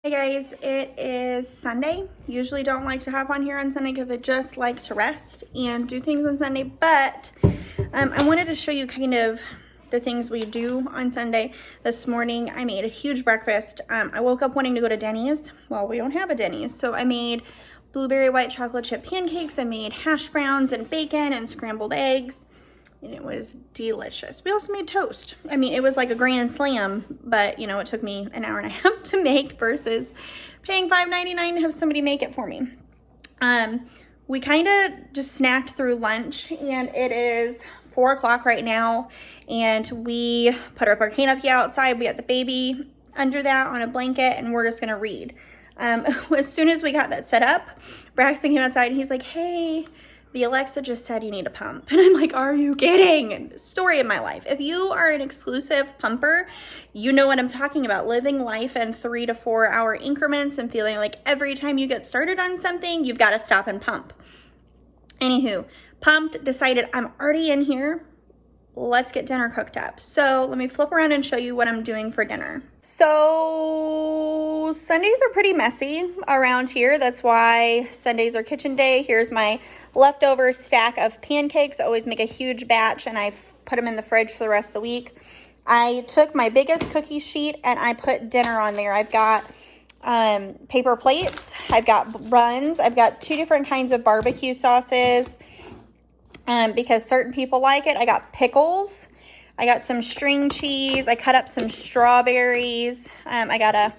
Hey guys, it is Sunday. Usually don't like to hop on here on Sunday because I just like to rest and do things on Sunday, but I wanted to show you kind of the things we do on Sunday. This morning I made a huge breakfast. I woke up wanting to go to Denny's. Well, we don't have a Denny's, so I made blueberry white chocolate chip pancakes. I made hash browns and bacon and scrambled eggs, and it was delicious. We also made toast. I mean, it was like a grand slam, but you know, it took me an hour and a half to make versus paying $5.99 to have somebody make it for me. We kind of just snacked through lunch, and it is 4 o'clock right now, and we put our canopy outside. We got the baby under that on a blanket, and we're just gonna read. As soon as we got that set up, Braxton came outside and he's like, hey, the Alexa just said you need a pump. And I'm like, are you kidding? Story of my life. If you are an exclusive pumper, you know what I'm talking about. Living life in 3 to 4 hour increments and feeling like every time you get started on something, you've got to stop and pump. Anywho, pumped, decided I'm already in here. Let's get dinner cooked up. So let me flip around and show you what I'm doing for dinner. So Sundays are pretty messy around here. That's why Sundays are kitchen day. Here's my leftover stack of pancakes. I always make a huge batch and I've put them in the fridge for the rest of the week. I took my biggest cookie sheet and I put dinner on there. I've got paper plates. I've got buns. I've got 2 different kinds of barbecue sauces. Because certain people like it. I got pickles. I got some string cheese. I cut up some strawberries. I got a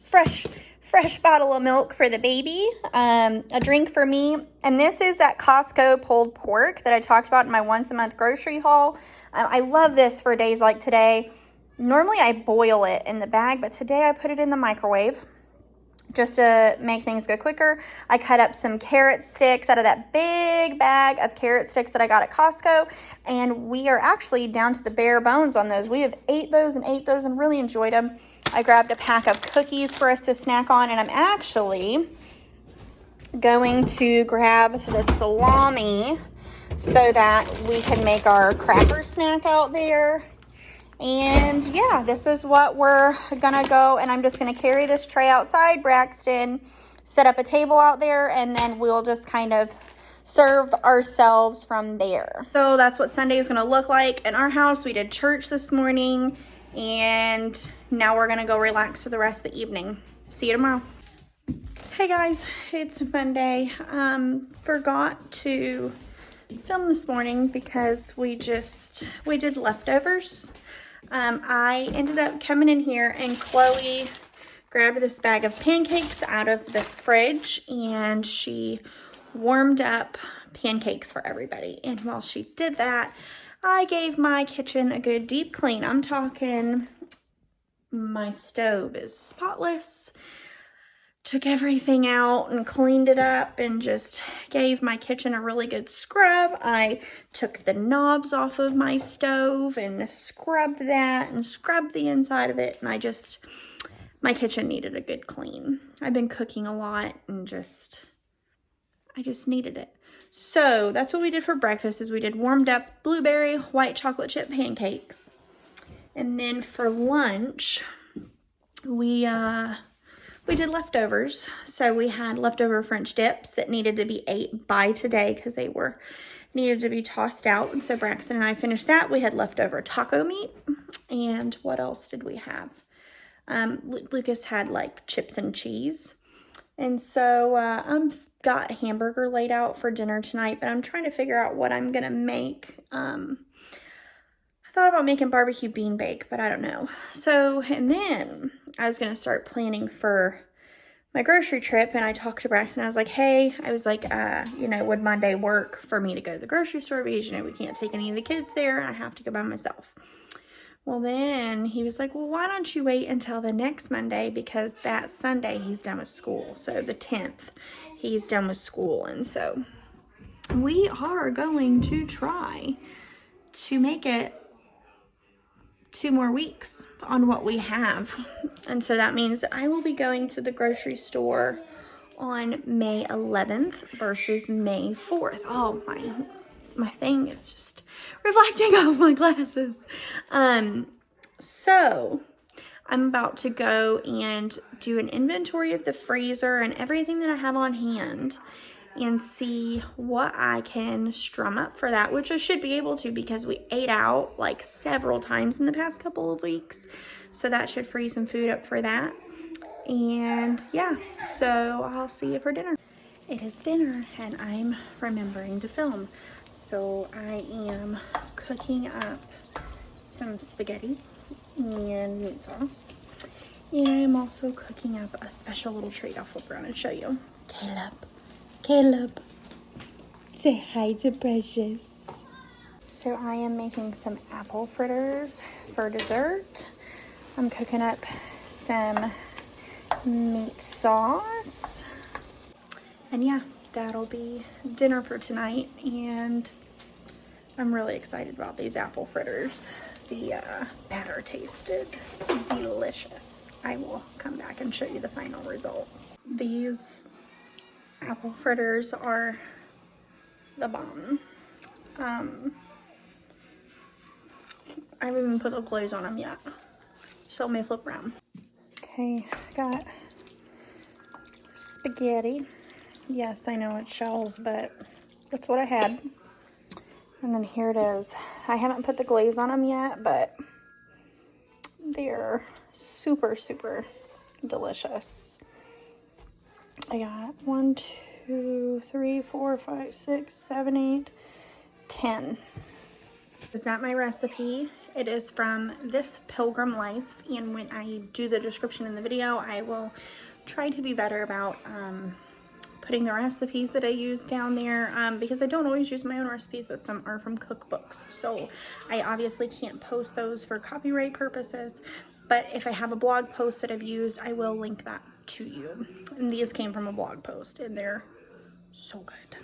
fresh bottle of milk for the baby. A drink for me. And this is that Costco pulled pork that I talked about in my once a month grocery haul. I love this for days like today. Normally I boil it in the bag, but today I put it in the microwave just to make things go quicker. I cut up some carrot sticks out of that big bag of carrot sticks that I got at Costco, and we are actually down to the bare bones on those. We have ate those and really enjoyed them. I grabbed a pack of cookies for us to snack on, and I'm actually going to grab the salami so that we can make our cracker snack out there. And yeah, this is what we're gonna go, and I'm just gonna carry this tray outside. Braxton set up a table out there, and then we'll just kind of serve ourselves from there. So that's what Sunday is gonna look like in our house. We did church this morning, and now we're gonna go relax for the rest of the evening. See you tomorrow. Hey guys, it's Monday. Forgot to film this morning because we did leftovers. I ended up coming in here and Chloe grabbed this bag of pancakes out of the fridge and she warmed up pancakes for everybody. And while she did that, I gave my kitchen a good deep clean. I'm talking my stove is spotless. Took everything out and cleaned it up and just gave my kitchen a really good scrub. I took the knobs off of my stove and scrubbed that and scrubbed the inside of it. And my kitchen needed a good clean. I've been cooking a lot and I just needed it. So that's what we did for breakfast is we did warmed up blueberry white chocolate chip pancakes. And then for lunch, we did leftovers. So we had leftover French dips that needed to be ate by today because they needed to be tossed out. And so Braxton and I finished that. We had leftover taco meat. And what else did we have? Lucas had like chips and cheese. And so I've got a hamburger laid out for dinner tonight, but I'm trying to figure out what I'm going to make. I thought about making barbecue bean bake, but I don't know. So, and then I was going to start planning for my grocery trip, and I talked to Braxton. I was like, hey, would Monday work for me to go to the grocery store? Because, we can't take any of the kids there, and I have to go by myself. Well, then he was like, well, why don't you wait until the next Monday? Because that Sunday he's done with school. So the 10th, he's done with school. And so we are going to try to make it 2 more weeks on what we have. And so that means that I will be going to the grocery store on May 11th versus May 4th. Oh, my thing is just reflecting off my glasses. So I'm about to go and do an inventory of the freezer and everything that I have on hand and see what I can strum up for that, which I should be able to because we ate out like several times in the past couple of weeks. So that should free some food up for that. And yeah, so I'll see you for dinner. It is dinner and I'm remembering to film. So I am cooking up some spaghetti and meat sauce. And I am also cooking up a special little treat I'll flip around and show you. Caleb, say hi to Precious. So I am making some apple fritters for dessert. I'm cooking up some meat sauce. And yeah, that'll be dinner for tonight. And I'm really excited about these apple fritters. The batter tasted delicious. I will come back and show you the final result. These apple fritters are the bomb. I haven't even put the glaze on them yet. So let me flip around. Okay, got spaghetti. Yes, I know it's shells, but that's what I had. And then here it is. I haven't put the glaze on them yet, but they're super, super delicious. I got 1, 2, 3, 4, 5, 6, 7, 8, 10. Is that my recipe? It is from This Pilgrim Life, and when I do the description in the video, I will try to be better about putting the recipes that I use down there, because I don't always use my own recipes, but some are from cookbooks. So I obviously can't post those for copyright purposes, but if I have a blog post that I've used, I will link that to you. And these came from a blog post and they're so good.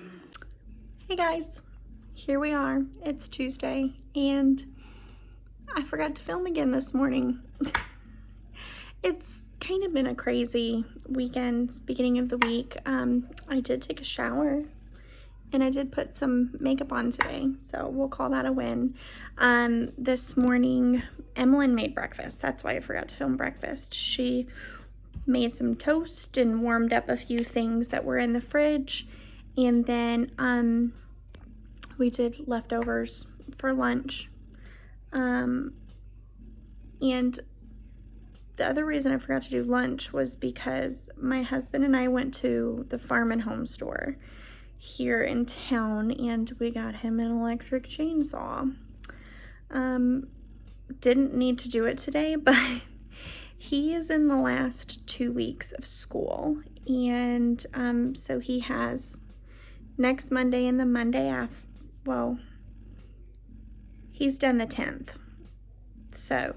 Hey guys, here we are. It's Tuesday and I forgot to film again this morning. It's kind of been a crazy weekend, beginning of the week. I did take a shower and I did put some makeup on today, so we'll call that a win. This morning, Emmeline made breakfast. That's why I forgot to film breakfast. She made some toast and warmed up a few things that were in the fridge, and then we did leftovers for lunch. And the other reason I forgot to do lunch was because my husband and I went to the Farm and Home store here in town and we got him an electric chainsaw. Didn't need to do it today, but he is in the last 2 weeks of school, and so he has next Monday and the Monday after, well, he's done the 10th. So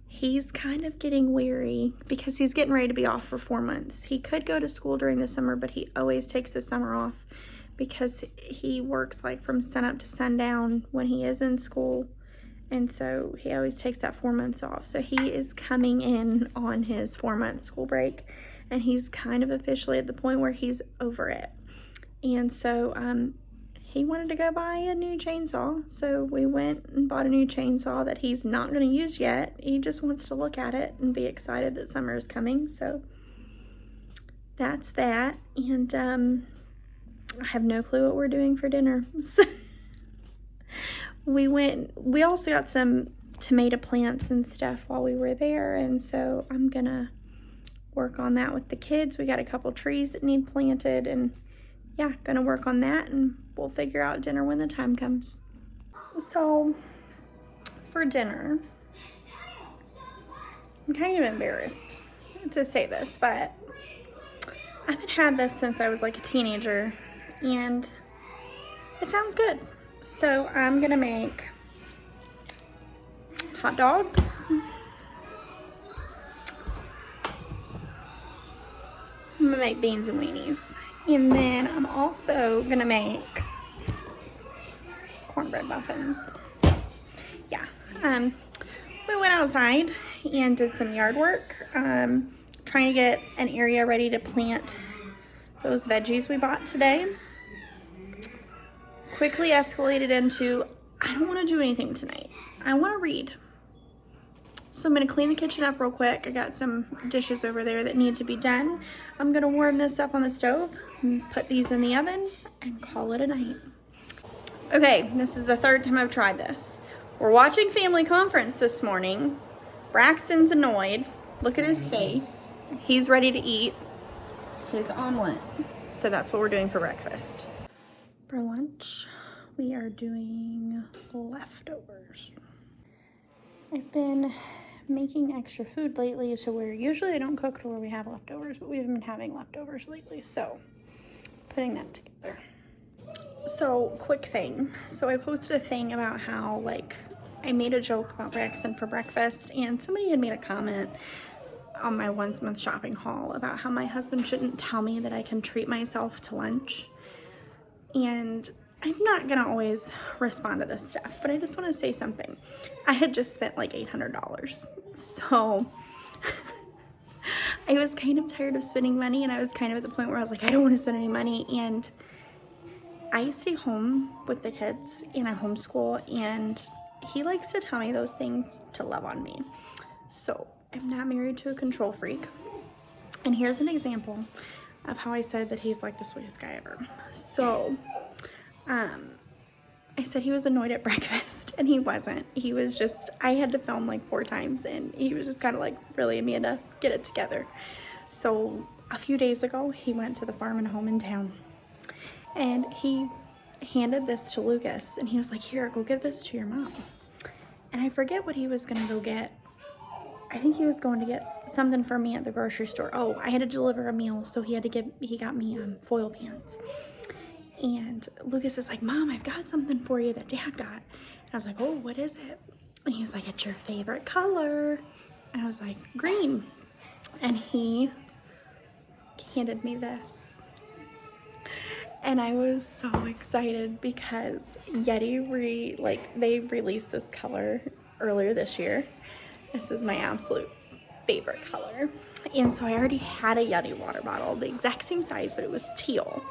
he's kind of getting weary because he's getting ready to be off for 4 months. He could go to school during the summer, but he always takes the summer off because he works like from sunup to sundown when he is in school. And so he always takes that 4 months off. So he is coming in on his 4-month school break, and he's kind of officially at the point where he's over it. And so he wanted to go buy a new chainsaw. So we went and bought a new chainsaw that he's not going to use yet. He just wants to look at it and be excited that summer is coming. So that's that. And I have no clue what we're doing for dinner. So we also got some tomato plants and stuff while we were there, and so I'm gonna work on that with the kids. We got a couple trees that need planted, and yeah, gonna work on that, and we'll figure out dinner when the time comes. So for dinner, I'm kind of embarrassed to say this, but I haven't had this since I was like a teenager, and it sounds good. So I'm gonna make hot dogs. I'm gonna make beans and weenies. And then I'm also gonna make cornbread muffins. Yeah, we went outside and did some yard work, trying to get an area ready to plant those veggies we bought today. Quickly escalated into, I don't want to do anything tonight. I want to read. So I'm gonna clean the kitchen up real quick. I got some dishes over there that need to be done. I'm gonna warm this up on the stove, and put these in the oven, and call it a night. Okay, this is the third time I've tried this. We're watching Family Conference this morning. Braxton's annoyed. Look at his face. He's ready to eat his omelet. So that's what we're doing for breakfast. For lunch, we are doing leftovers. I've been making extra food lately to where usually I don't cook to where we have leftovers, but we've been having leftovers lately, so putting that together. So quick thing. So I posted a thing about how like I made a joke about Braxton for breakfast, and somebody had made a comment on my once a month shopping haul about how my husband shouldn't tell me that I can treat myself to lunch. And I'm not gonna always respond to this stuff, but I just want to say something. I had just spent like $800, so I was kind of tired of spending money, and I was kind of at the point where I was like, I don't want to spend any money. And I stay home with the kids and I homeschool, and he likes to tell me those things to love on me. So I'm not married to a control freak. And here's an example of how I said that he's like the sweetest guy ever. So I said he was annoyed at breakfast, and he wasn't. He was just, I had to film like 4 times, and he was just kind of like, really, Amanda, get it together. So a few days ago, he went to the farm and home in town, and he handed this to Lucas, and he was like, here, go give this to your mom. And I forget what he was gonna go get. I think he was going to get something for me at the grocery store. Oh, I had to deliver a meal, so he got me foil pans. And Lucas is like, Mom, I've got something for you that Dad got. And I was like, oh, what is it? And he was like, it's your favorite color. And I was like, green. And he handed me this. And I was so excited because Yeti they released this color earlier this year. This is my absolute favorite color. And so I already had a Yeti water bottle, the exact same size, but it was teal.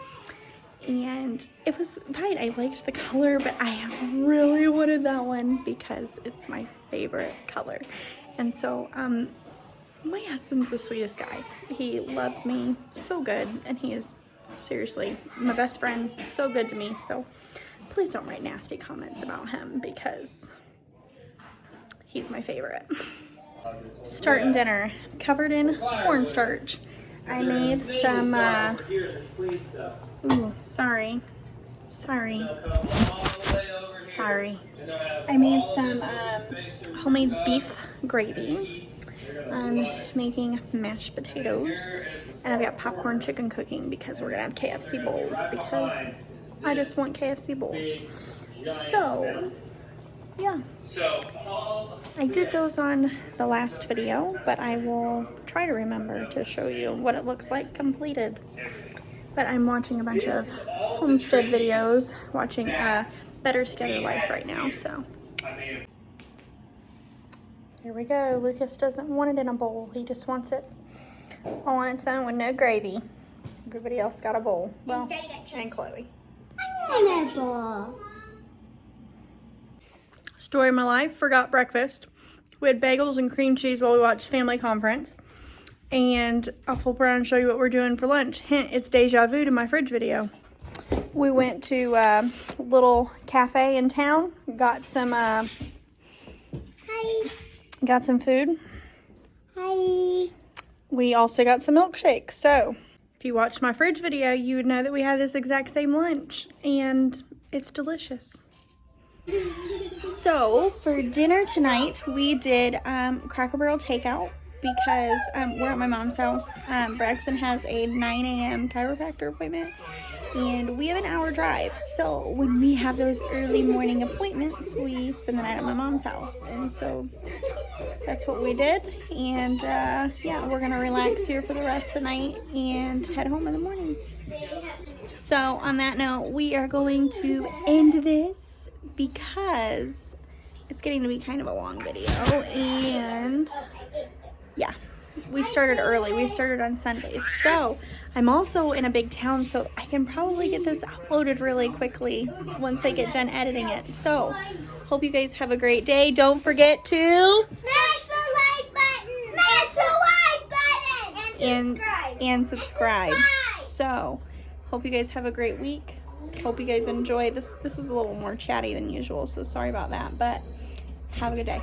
And it was fine. I liked the color, but I really wanted that one because it's my favorite color. And so my husband's the sweetest guy. He loves me so good, and he is seriously my best friend, so good to me. So please don't write nasty comments about him because he's my favorite. Starting dinner, covered in cornstarch. I made some, sorry. I made some homemade beef gravy. I'm making mashed potatoes, and I've got popcorn chicken cooking because we're gonna have KFC bowls because I just want KFC bowls. So, yeah. I did those on the last video, but I will try to remember to show you what it looks like completed. But I'm watching a bunch of homestead videos, watching Better Together Life right now, so. Here we go. Lucas doesn't want it in a bowl. He just wants it all on its own with no gravy. Everybody else got a bowl. Well, and Chloe. I want a bowl. Story of my life, forgot breakfast. We had bagels and cream cheese while we watched Family Conference. And I'll flip around and show you what we're doing for lunch. Hint, it's deja vu to my fridge video. We went to a little cafe in town, got some got some food. Hi. We also got some milkshakes. So if you watched my fridge video, you would know that we had this exact same lunch, and it's delicious. So for dinner tonight, we did Cracker Barrel takeout because we're at my mom's house. Braxton has a 9 a.m. chiropractor appointment, and we have an hour drive. So when we have those early morning appointments, we spend the night at my mom's house. And so that's what we did. And yeah, we're gonna relax here for the rest of the night and head home in the morning. So on that note, we are going to end this because it's getting to be kind of a long video. And yeah, we started early. We started on Sundays. So I'm also in a big town, so I can probably get this uploaded really quickly once I get done editing it. So hope you guys have a great day. Don't forget to Smash the like and subscribe. So, hope you guys have a great week. Hope you guys enjoy this. This was a little more chatty than usual, so sorry about that, but have a good day.